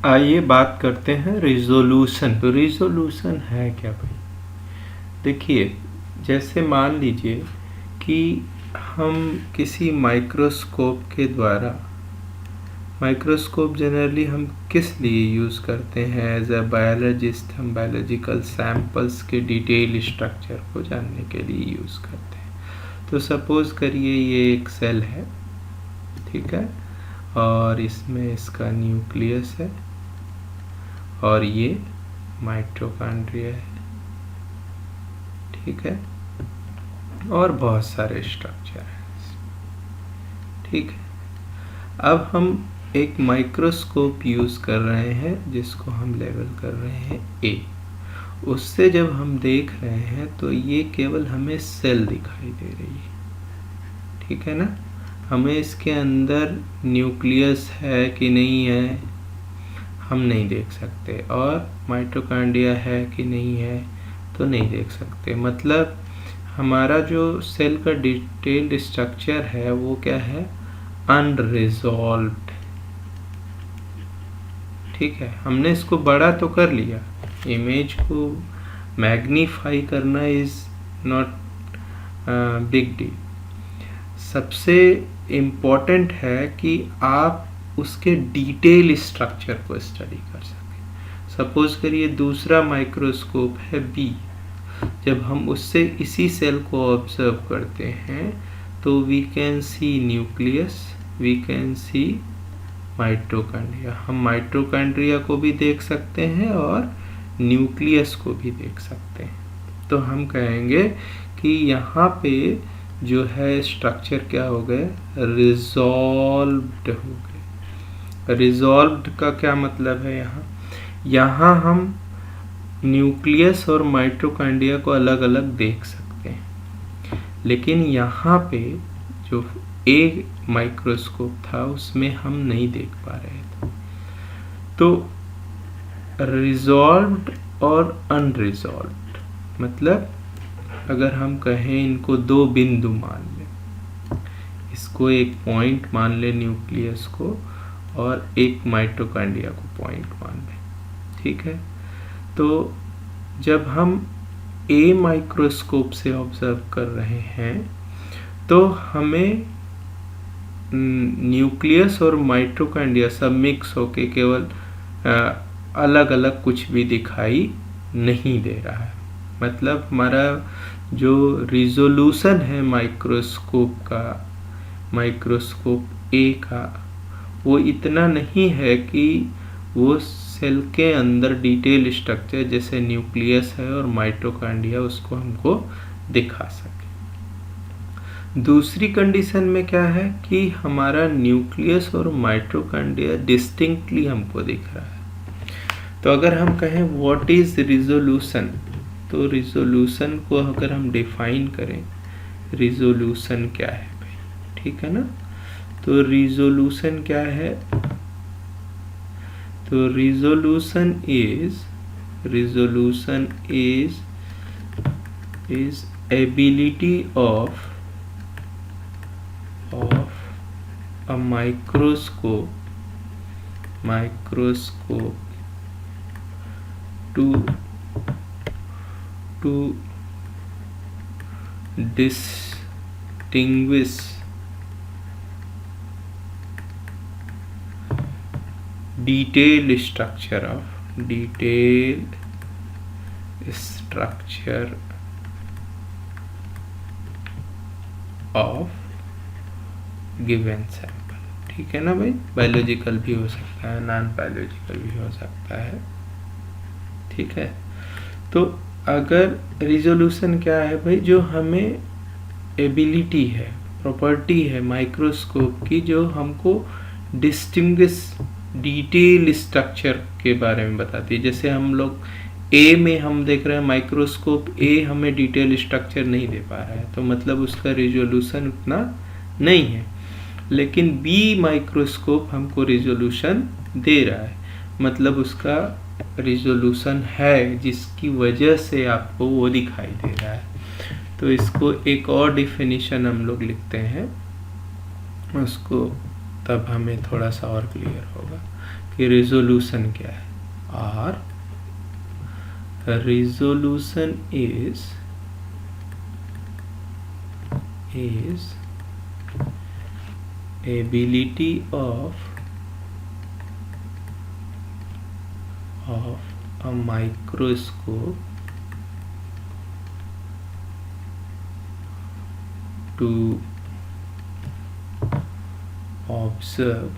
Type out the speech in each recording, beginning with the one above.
आइए बात करते हैं रिजोल्यूशन। तो रिजोल्यूशन है क्या भाई? देखिए, जैसे मान लीजिए कि हम किसी माइक्रोस्कोप के द्वारा, माइक्रोस्कोप जनरली हम किस लिए यूज़ करते हैं? एज अ बायोलॉजिस्ट हम बायोलॉजिकल सैंपल्स के डिटेल स्ट्रक्चर को जानने के लिए यूज़ करते हैं। तो सपोज़ करिए ये एक सेल है, ठीक है, और इसमें इसका न्यूक्लियस है और ये माइटोकॉन्ड्रिया है, ठीक है, और बहुत सारे स्ट्रक्चर हैं, ठीक है। अब हम एक माइक्रोस्कोप यूज़ कर रहे हैं जिसको हम लेबल कर रहे हैं ए। उससे जब हम देख रहे हैं तो ये केवल हमें सेल दिखाई दे रही है, ठीक है ना। हमें इसके अंदर न्यूक्लियस है कि नहीं है हम नहीं देख सकते, और माइटोकॉन्ड्रिया है कि नहीं है तो नहीं देख सकते। मतलब हमारा जो सेल का डिटेल्ड स्ट्रक्चर है वो क्या है? अनरिजॉल्व्ड, ठीक है। हमने इसको बड़ा तो कर लिया, इमेज को मैग्नीफाई करना इज नॉट बिग डील। सबसे इम्पोर्टेंट है कि आप उसके डिटेल स्ट्रक्चर को स्टडी कर सकें। सपोज करिए दूसरा माइक्रोस्कोप है बी, जब हम उससे इसी सेल को ऑब्जर्व करते हैं तो we can see nucleus, we can see mitochondria. हम माइटोकॉन्ड्रिया को भी देख सकते हैं और न्यूक्लियस को भी देख सकते हैं। तो हम कहेंगे कि यहाँ पे जो है स्ट्रक्चर क्या हो गए? रिजॉल्व्ड हो गए। रिजॉल्व्ड का क्या मतलब है? यहाँ हम न्यूक्लियस और माइटोकॉन्ड्रिया को अलग अलग देख सकते हैं, लेकिन यहाँ पे जो एक माइक्रोस्कोप था उसमें हम नहीं देख पा रहे थे। तो रिजॉल्व्ड और अनरिजॉल्व्ड मतलब अगर हम कहें इनको दो बिंदु मान लें, इसको एक पॉइंट मान लें न्यूक्लियस को, और एक माइटोकॉन्ड्रिया को पॉइंट मान लें, ठीक है। तो जब हम ए माइक्रोस्कोप से ऑब्जर्व कर रहे हैं तो हमें न्यूक्लियस और माइटोकॉन्ड्रिया सब मिक्स होके केवल अलग अलग कुछ भी दिखाई नहीं दे रहा है। मतलब हमारा जो रिजोल्यूशन है माइक्रोस्कोप का, माइक्रोस्कोप ए का, वो इतना नहीं है कि वो सेल के अंदर डिटेल स्ट्रक्चर जैसे न्यूक्लियस है और माइटोकॉन्ड्रिया उसको हमको दिखा सके। दूसरी कंडीशन में क्या है कि हमारा न्यूक्लियस और माइटोकॉन्ड्रिया डिस्टिंक्टली हमको दिख रहा है। तो अगर हम कहें व्हाट इज रिजोल्यूशन, तो रिजोल्यूशन को अगर हम डिफाइन करें, रिजोल्यूशन क्या है भाई, ठीक है ना। तो रिजोल्यूशन क्या है? तो resolution is ability of a microscope to distinguish detailed structure of given sample, ठीक है ना भाई। बायोलॉजिकल भी हो सकता है, नॉन बायोलॉजिकल भी हो सकता है, ठीक है। तो अगर रिजोल्यूशन क्या है भाई? जो हमें एबिलिटी है, प्रॉपर्टी है माइक्रोस्कोप की जो हमको डिस्टिंग्विश डिटेल स्ट्रक्चर के बारे में बताती है। जैसे हम लोग ए में हम देख रहे हैं माइक्रोस्कोप ए हमें डिटेल स्ट्रक्चर नहीं दे पा रहा है, तो मतलब उसका रिजोल्यूशन उतना नहीं है। लेकिन बी माइक्रोस्कोप हमको रिजोल्यूशन दे रहा है, मतलब उसका रिजोल्यूशन है जिसकी वजह से आपको वो दिखाई दे रहा है। तो इसको एक और डिफिनीशन हम लोग लिखते हैं, उसको तब हमें थोड़ा सा और क्लियर होगा कि रिजोल्यूशन क्या है। और resolution is ability of a microscope to observe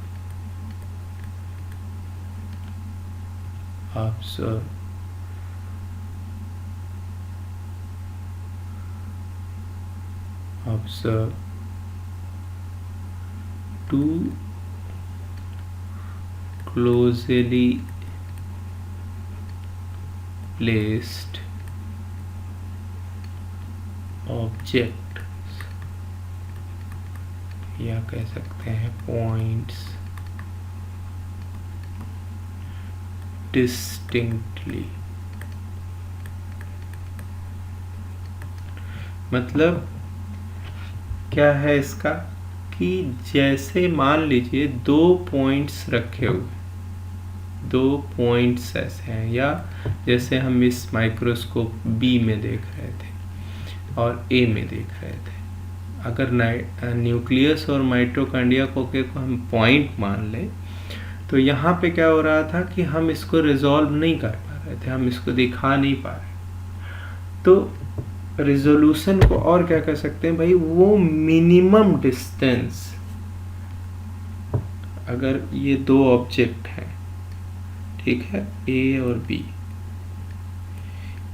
two closely placed objects, या कह सकते हैं पॉइंट्स, distinctly। मतलब क्या है इसका कि जैसे मान लीजिए दो पॉइंट्स रखे हुए, दो पॉइंट्स ऐसे हैं, या जैसे हम इस माइक्रोस्कोप बी में देख रहे थे और ए में देख रहे थे। अगर न्यूक्लियस और माइटोकॉन्ड्रिया को हम पॉइंट मान लें तो यहाँ पे क्या हो रहा था कि हम इसको रिजॉल्व नहीं कर पा रहे थे, हम इसको दिखा नहीं पा रहे। तो रिजोल्यूशन को और क्या कह सकते हैं भाई, वो मिनिमम डिस्टेंस, अगर ये दो ऑब्जेक्ट हैं, ठीक है, ए और बी,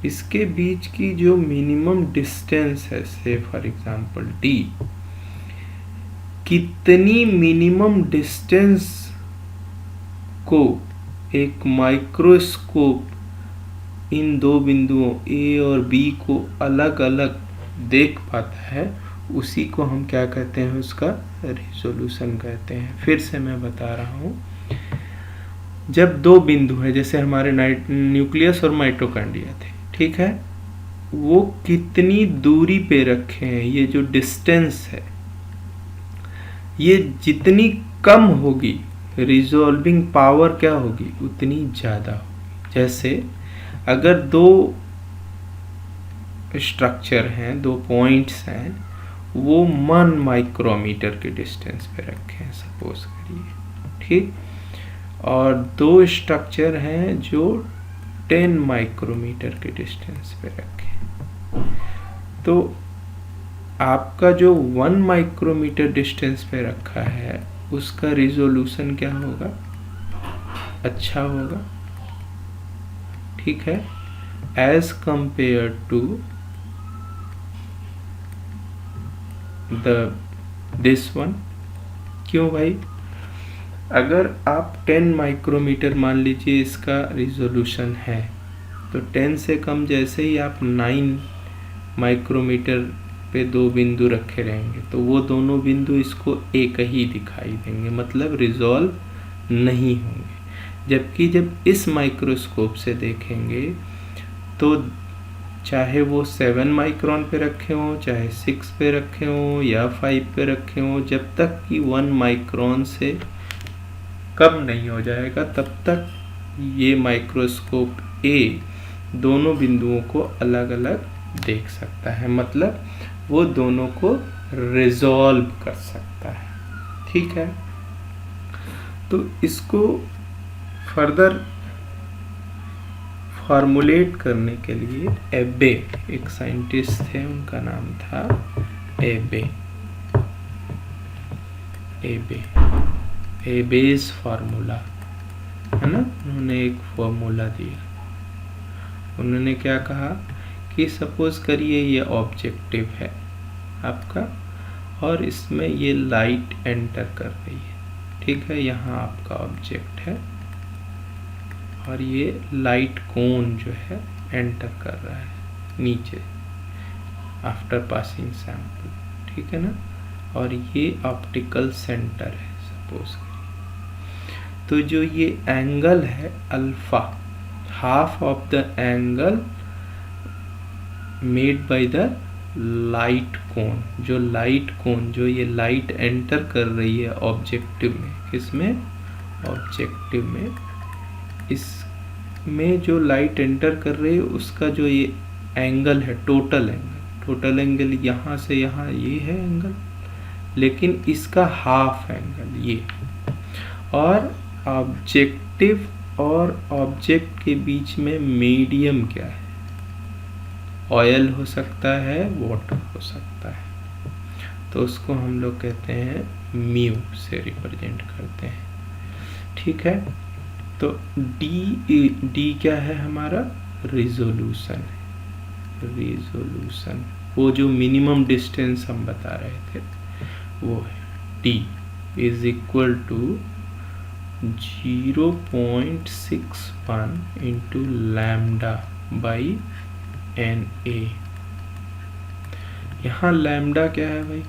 इसके बीच की जो मिनिमम डिस्टेंस है, से फॉर एग्जांपल डी, कितनी मिनिमम डिस्टेंस को एक माइक्रोस्कोप इन दो बिंदुओं ए और बी को अलग अलग देख पाता है, उसी को हम क्या कहते हैं, उसका रिजोल्यूशन कहते हैं। फिर से मैं बता रहा हूँ, जब दो बिंदु है, जैसे हमारे न्यूक्लियस और माइटोकॉन्ड्रिया थे, ठीक है, वो कितनी दूरी पे रखे हैं, ये जो डिस्टेंस है, ये जितनी कम होगी रिजॉल्विंग पावर क्या होगी, उतनी ज़्यादा होगी। जैसे अगर दो स्ट्रक्चर हैं, दो पॉइंट्स हैं, वो 1 माइक्रोमीटर के डिस्टेंस पे रखे हैं सपोज करिए, ठीक, और दो स्ट्रक्चर हैं जो 10 माइक्रोमीटर के डिस्टेंस पे रखे हैं, तो आपका जो 1 माइक्रोमीटर डिस्टेंस पे रखा है उसका रिजोल्यूशन क्या होगा, अच्छा होगा, ठीक है, as compare to this one. क्यों भाई, अगर आप 10 माइक्रोमीटर मान लीजिए इसका रिजोल्यूशन है, तो 10 से कम जैसे ही आप 9 माइक्रोमीटर पे दो बिंदु रखे रहेंगे तो वो दोनों बिंदु इसको एक ही दिखाई देंगे, मतलब रिजॉल्व नहीं होंगे। जबकि जब इस माइक्रोस्कोप से देखेंगे तो चाहे वो 7 माइक्रोन पे रखे हों, चाहे 6 पे रखे हों या 5 पे रखे हों, जब तक कि 1 माइक्रोन से कम नहीं हो जाएगा तब तक ये माइक्रोस्कोप ए दोनों बिंदुओं को अलग अलग देख सकता है, मतलब वो दोनों को रिजॉल्व कर सकता है, ठीक है। तो इसको फर्दर फॉर्मुलेट करने के लिए एबे, एक साइंटिस्ट थे, उनका नाम था एबेज फार्मूला, है ना, उन्होंने एक फार्मूला दिया। उन्होंने क्या कहा कि सपोज करिए ये ऑब्जेक्टिव है आपका और इसमें ये लाइट एंटर कर रही है, ठीक है, यहाँ आपका ऑब्जेक्ट है और ये लाइट कोन जो है एंटर कर रहा है नीचे आफ्टर पासिंग सैंपल, ठीक है ना, और ये ऑप्टिकल सेंटर है सपोज करिए। तो जो ये एंगल है alpha, half of the angle made by the light कोण, जो लाइट कोण, जो ये लाइट एंटर कर रही है ऑब्जेक्टिव में, किसमें, ऑब्जेक्टिव में, इसमें जो लाइट एंटर कर रही है उसका जो ये एंगल है, टोटल एंगल यहाँ से यहाँ ये है एंगल, लेकिन इसका हाफ एंगल ये, और ऑब्जेक्टिव और ऑब्जेक्ट के बीच में मीडियम क्या है, ऑयल हो सकता है, वाटर हो सकता है, तो उसको हम लोग कहते हैं म्यू से रिप्रेजेंट करते हैं। ठीक है, तो डी क्या है हमारा, रिजोल्यूशन, वो जो मिनिमम डिस्टेंस हम बता रहे थे वो है D is equal to 0.61 into lambda by N A. यहाँ लैम्डा क्या है भाई,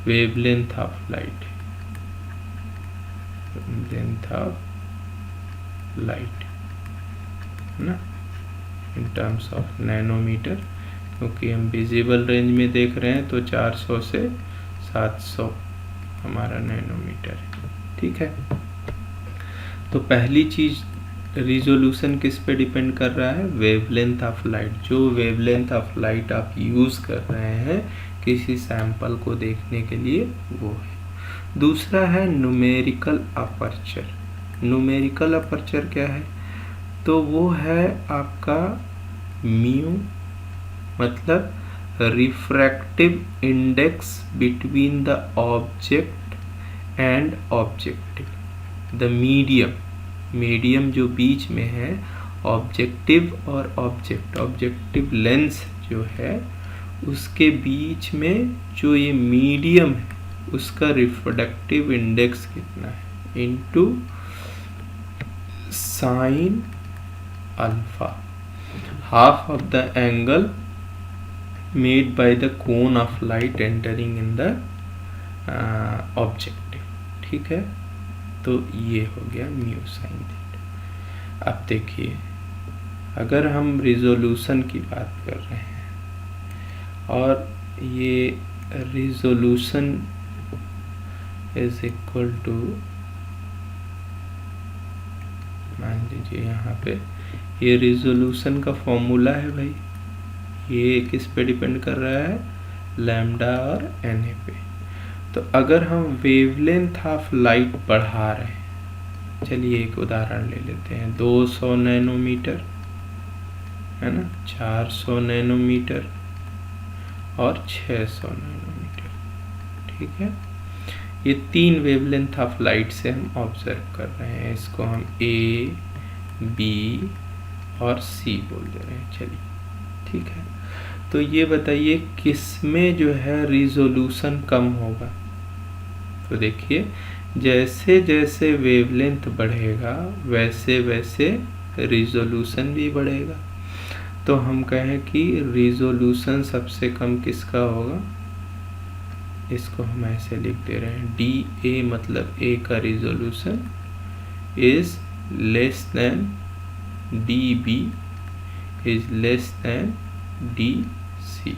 wavelength of light, wavelength of light है ना, इन टर्म्स ऑफ नैनोमीटर, क्योंकि हम विजिबल रेंज में देख रहे हैं तो 400 से 700 हमारा नैनोमीटर है। ठीक है, तो पहली चीज रिजोल्यूशन किस पे डिपेंड कर रहा है, वेवलेंथ ऑफ लाइट, जो वेवलेंथ ऑफ लाइट आप यूज कर रहे हैं किसी सैंपल को देखने के लिए वो है। दूसरा है न्यूमेरिकल अपर्चर। न्यूमेरिकल अपर्चर क्या है, तो वो है आपका म्यू, मतलब refractive index between the object and objective, the medium जो बीच में है ऑब्जेक्टिव और ऑब्जेक्टिव लेंस जो है उसके बीच में जो ये मीडियम है उसका रिफ्रैक्टिव इंडेक्स कितना है, into sine alpha, half of the angle made by the cone of light entering in the objective. ठीक है, तो ये हो गया म्यू साइन थीटा। अब देखिए, अगर हम रिजोल्यूशन की बात कर रहे हैं और ये रिजोल्यूशन इज इक्वल टू, मान लीजिए यहाँ पे ये रिजोल्यूशन का फॉर्मूला है भाई, ये किस पे डिपेंड कर रहा है, लैम्डा और एन ए पे। तो अगर हम वेवलेंथ ऑफ लाइट बढ़ा रहे हैं, चलिए एक उदाहरण ले लेते हैं, 200 नैनोमीटर है ना, 400 नैनोमीटर और 600 नैनोमीटर। ठीक है, ये 3 वेवलेंथ ऑफ लाइट से हम ऑब्जर्व कर रहे हैं, इसको हम ए, बी और सी बोल दे रहे हैं। चलिए ठीक है, तो ये बताइए किसमें जो है रिजोल्यूशन कम होगा। तो देखिए, जैसे जैसे वेवलेंथ बढ़ेगा वैसे वैसे रिजोल्यूशन भी बढ़ेगा। तो हम कहें कि रिजोल्यूशन सबसे कम किसका होगा, इसको हम ऐसे लिख दे रहे हैं, डी ए, मतलब ए का resolution is less than D B is less than D C,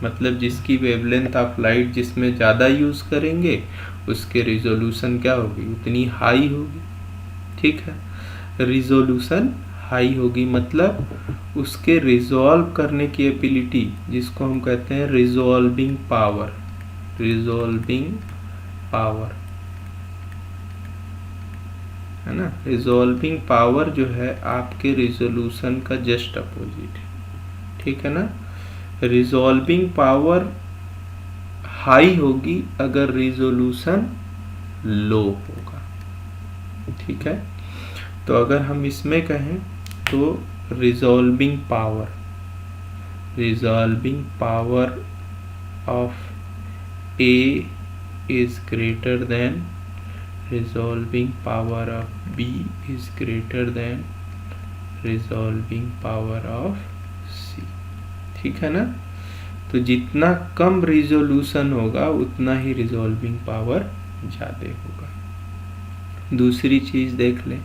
मतलब जिसकी वेवलेंथ ऑफ लाइट जिसमें ज़्यादा यूज़ करेंगे उसके रिजोल्यूशन क्या होगी, उतनी हाई होगी। ठीक है, रिजोल्यूशन हाई होगी मतलब उसके रिजॉल्व करने की एबिलिटी, जिसको हम कहते हैं रिजॉल्विंग पावर, है ना। रिजॉल्विंग पावर जो है आपके रिजोल्यूशन का जस्ट अपोजिट है। ठीक है ना, रिजॉल्विंग पावर हाई होगी अगर रिजोल्यूशन लो होगा। ठीक है, तो अगर हम इसमें कहें तो resolving power of A is greater than resolving power of B is greater than resolving power of C। ठीक है ना, तो जितना कम रिजोल्यूशन होगा उतना ही रिजॉल्विंग पावर ज़्यादा होगा। दूसरी चीज़ देख लें,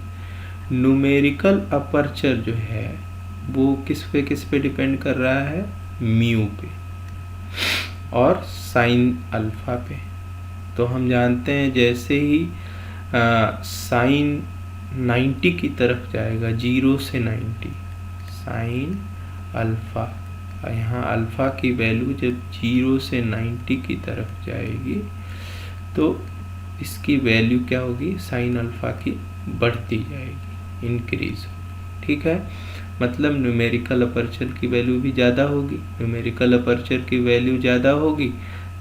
न्यूमेरिकल अपर्चर जो है वो किस पे डिपेंड कर रहा है, म्यू पे। और साइन अल्फा पे। तो हम जानते हैं जैसे ही साइन 90 की तरफ जाएगा, 0 से 90, साइन अल्फा, यहाँ अल्फा की वैल्यू जब 0 से 90 की तरफ जाएगी तो इसकी वैल्यू क्या होगी, साइन अल्फा की बढ़ती जाएगी, इंक्रीज होगी। ठीक है, मतलब न्यूमेरिकल अपर्चर की वैल्यू भी ज़्यादा होगी। न्यूमेरिकल अपर्चर की वैल्यू ज़्यादा होगी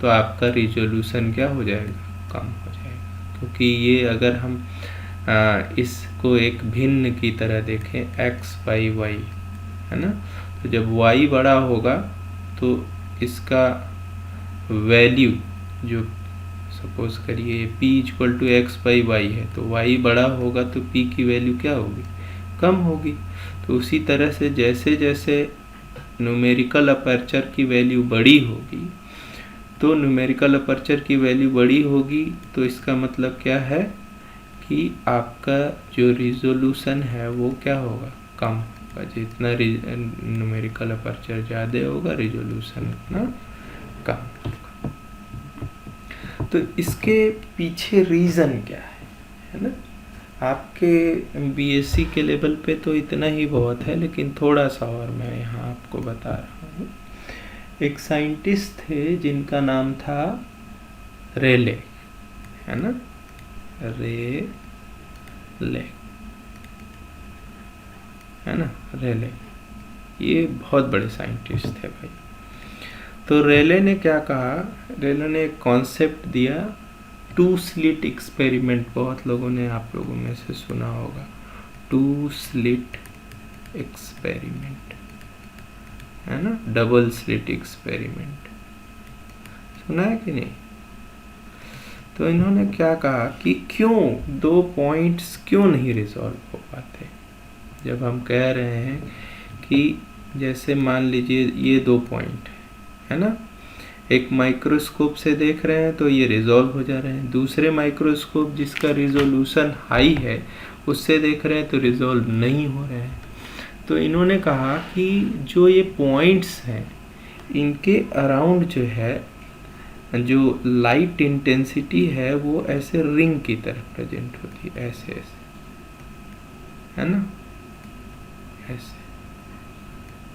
तो आपका रिजोल्यूशन क्या हो जाएगा, कम हो जाएगा। क्योंकि ये अगर हम इसको एक भिन्न की तरह देखें, x बाई वाई, है ना, तो जब y बड़ा होगा तो इसका वैल्यू, जो सपोज करिए p equal to X by Y है, तो y बड़ा होगा तो p की वैल्यू क्या होगी, कम होगी। तो उसी तरह से जैसे जैसे न्यूमेरिकल अपर्चर की वैल्यू बड़ी होगी, तो न्यूमेरिकल अपर्चर की वैल्यू बड़ी होगी तो इसका मतलब क्या है कि आपका जो रिजोल्यूशन है वो क्या होगा, कम होगा। जितना न्यूमेरिकल अपर्चर ज़्यादा होगा, रिजोल्यूशन उतना कम होगा। तो इसके पीछे रीज़न क्या है ना। आपके बीएससी के लेवल पे तो इतना ही बहुत है, लेकिन थोड़ा सा और मैं यहाँ आपको बता रहा हूँ। एक साइंटिस्ट थे जिनका नाम था रेले, है ना, रेले, है ना, रेले। ये बहुत बड़े साइंटिस्ट थे भाई। तो रेले ने क्या कहा, रेले ने एक कॉन्सेप्ट दिया, टू स्लिट एक्सपेरिमेंट। बहुत लोगों ने, आप लोगों में से सुना होगा टू स्लिट एक्सपेरिमेंट, है ना, डबल स्लिट एक्सपेरिमेंट, सुना है कि नहीं। तो इन्होंने क्या कहा कि क्यों दो पॉइंट्स क्यों नहीं रिजॉल्व हो पाते। जब हम कह रहे हैं कि जैसे मान लीजिए ये दो पॉइंट है ना, एक माइक्रोस्कोप से देख रहे हैं तो ये रिजॉल्व हो जा रहे हैं, दूसरे माइक्रोस्कोप जिसका रिजोल्यूशन हाई है उससे देख रहे हैं तो रिजॉल्व नहीं हो रहे हैं। तो इन्होंने कहा कि जो ये पॉइंट्स हैं इनके अराउंड जो है, जो लाइट इंटेंसिटी है वो ऐसे रिंग की तरह प्रेजेंट होती है, ऐसे ऐसे, है ना, ऐसे।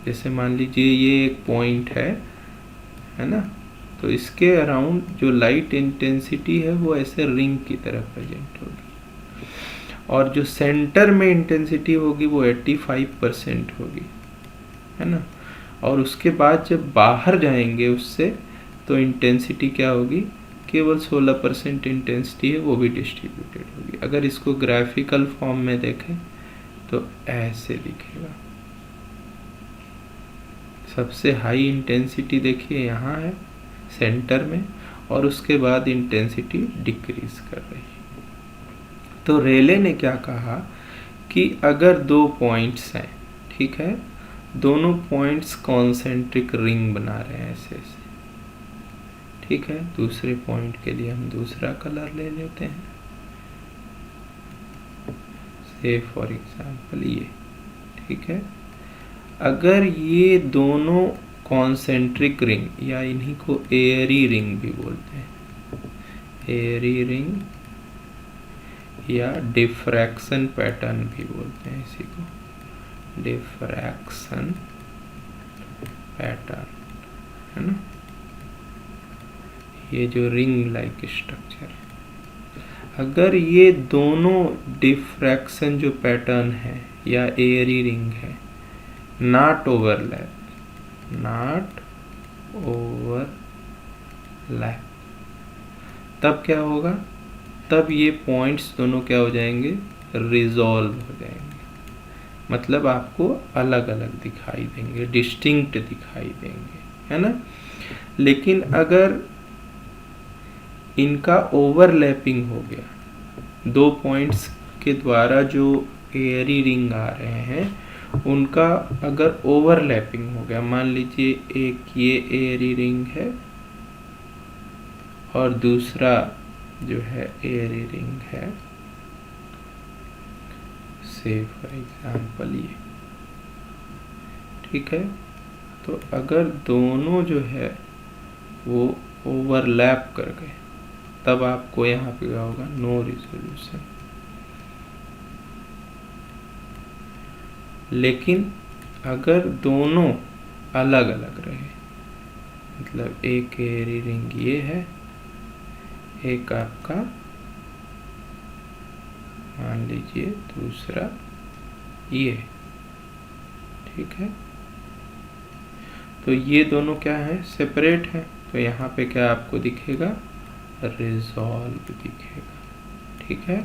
जैसे मान लीजिए ये एक पॉइंट है ना, तो इसके अराउंड जो लाइट इंटेंसिटी है वो ऐसे रिंग की तरह प्रेजेंट होगी, और जो सेंटर में इंटेंसिटी होगी वो 85% होगी, है ना। और उसके बाद जब बाहर जाएंगे उससे तो इंटेंसिटी क्या होगी, केवल 16% इंटेंसिटी है, वो भी डिस्ट्रीब्यूटेड होगी। अगर इसको ग्राफिकल फॉर्म में देखें तो ऐसे दिखेगा। सबसे हाई इंटेंसिटी देखिए यहाँ है सेंटर में, और उसके बाद इंटेंसिटी डिक्रीज कर रही है। तो रेले ने क्या कहा कि अगर दो पॉइंट्स हैं, ठीक है, दोनों पॉइंट्स कॉन्सेंट्रिक रिंग बना रहे हैं ऐसे ऐसे, ठीक है। दूसरे पॉइंट के लिए हम दूसरा कलर ले लेते हैं, से फॉर एग्जांपल ये, ठीक है। अगर ये दोनों कॉन्सेंट्रिक रिंग, या इन्हीं को एयरी रिंग भी बोलते हैं, एयरी रिंग या डिफ्रैक्शन पैटर्न भी बोलते हैं इसी को, डिफ्रैक्शन पैटर्न, है ना, ये जो रिंग लाइक स्ट्रक्चर है। अगर ये दोनों डिफ्रैक्शन जो पैटर्न है या एयरी रिंग है, नॉट ओवरलैप, नॉट ओवरलैप, तब क्या होगा, तब ये पॉइंट्स दोनों क्या हो जाएंगे, रिजॉल्व हो जाएंगे। मतलब आपको अलग अलग दिखाई देंगे, डिस्टिंक्ट दिखाई देंगे, है ना। लेकिन अगर इनका ओवरलैपिंग हो गया, दो पॉइंट्स के द्वारा जो एयरी रिंग आ रहे हैं उनका अगर ओवरलैपिंग हो गया, मान लीजिए एक ये एयरी रिंग है और दूसरा जो है एयरी रिंग है, से फॉर एग्जांपल ये, ठीक है। तो अगर दोनों जो है वो ओवरलैप कर गए, तब आपको यहाँ पे क्या होगा, नो रिजोल्यूशन। लेकिन अगर दोनों अलग अलग रहे, मतलब एक एरी रिंग ये है, एक आपका मान लीजिए दूसरा ये, ठीक है, तो ये दोनों क्या है, सेपरेट है, तो यहाँ पे क्या आपको दिखेगा, रिजॉल्व दिखेगा, ठीक है।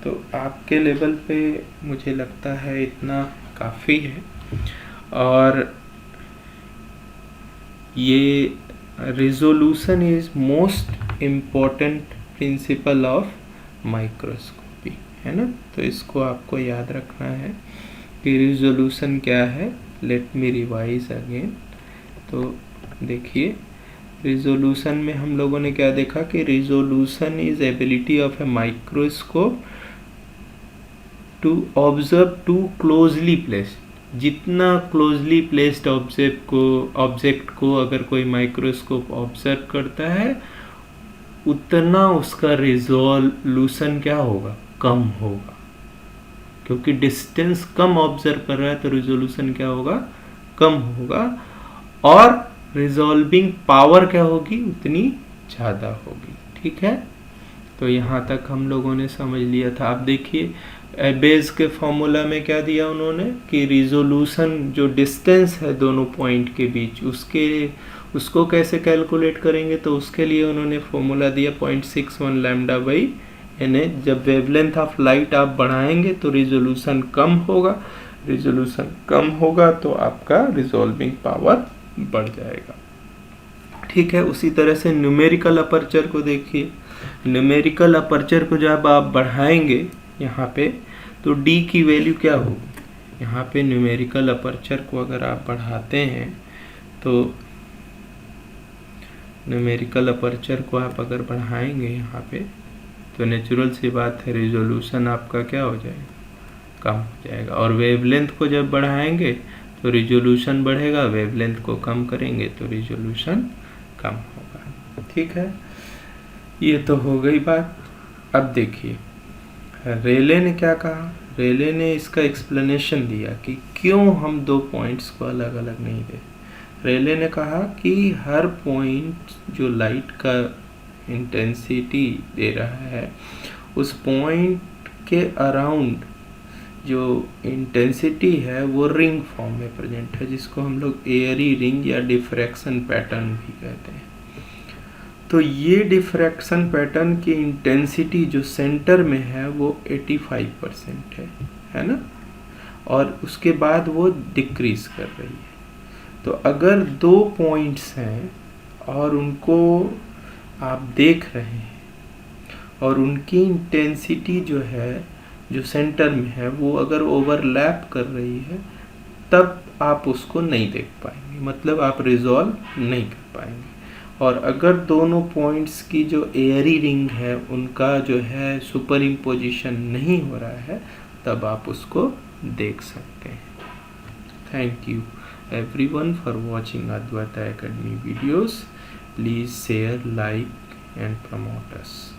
तो आपके लेवल पे मुझे लगता है इतना काफ़ी है। और ये resolution is most important principle of microscopy, है ना। तो इसको आपको याद रखना है कि रिजोल्यूशन क्या है। Let me revise again. तो देखिए, रिजोल्यूशन में हम लोगों ने क्या देखा कि resolution is ability of a microscope to observe two closely placed. जितना क्लोजली प्लेस्ड ऑब्जेक्ट को अगर कोई माइक्रोस्कोप ऑब्जर्व करता है, उतना उसका रिजोल्यूशन क्या होगा, कम होगा। क्योंकि डिस्टेंस कम ऑब्जर्व कर रहा है तो रिजोल्यूशन क्या होगा, कम होगा, और रिजॉल्विंग पावर क्या होगी, उतनी ज़्यादा होगी, ठीक है। तो यहाँ तक हम लोगों ने समझ लिया था। आप देखिए एबेज के फॉर्मूला में क्या दिया उन्होंने कि रिजोल्यूशन जो डिस्टेंस है दोनों पॉइंट के बीच, उसको कैसे कैलकुलेट करेंगे, तो उसके लिए उन्होंने फॉर्मूला दिया 0.61 लैम्डा बाई एन ए। जब वेवलेंथ ऑफ लाइट आप बढ़ाएंगे तो रिजोल्यूशन कम होगा, रिजोल्यूशन कम होगा तो आपका रिजॉल्विंग पावर बढ़ जाएगा, ठीक है। उसी तरह से न्यूमेरिकल अपर्चर को देखिए। न्यूमेरिकल अपर्चर को जब आप बढ़ाएंगे यहाँ पे, तो डी की वैल्यू क्या होगी, यहाँ पे न्यूमेरिकल अपर्चर को अगर आप बढ़ाते हैं तो न्यूमेरिकल अपर्चर को आप अगर बढ़ाएंगे यहाँ पे, तो नेचुरल सी बात है रिजोल्यूशन आपका क्या हो जाएगा, कम हो जाएगा। और वेवलेंथ को जब बढ़ाएंगे तो रिजोल्यूशन बढ़ेगा, वेवलेंथ को कम करेंगे तो रिजोल्यूशन कम होगा, ठीक है। ये तो हो गई बात। अब देखिए रेले ने क्या कहा। रेले ने इसका एक्सप्लेनेशन दिया कि क्यों हम दो पॉइंट्स को अलग अलग नहीं दे। रेले ने कहा कि हर पॉइंट जो लाइट का इंटेंसिटी दे रहा है, उस पॉइंट के अराउंड जो इंटेंसिटी है वो रिंग फॉर्म में प्रेजेंट है, जिसको हम लोग एयरी रिंग या डिफ्रैक्शन पैटर्न भी कहते हैं। तो ये डिफ्रैक्शन पैटर्न की इंटेंसिटी जो सेंटर में है वो 85% है ना, और उसके बाद वो डिक्रीज कर रही है। तो अगर दो पॉइंट्स हैं और उनको आप देख रहे हैं और उनकी इंटेंसिटी जो है, जो सेंटर में है, वो अगर ओवरलैप कर रही है, तब आप उसको नहीं देख पाएंगे, मतलब आप रिजॉल्व नहीं कर पाएंगे। और अगर दोनों पॉइंट्स की जो एयरी रिंग है उनका जो है सुपर इम्पोजिशन नहीं हो रहा है, तब आप उसको देख सकते हैं। Thank you everyone for watching Advaita Academy videos. Please share, like and promote us.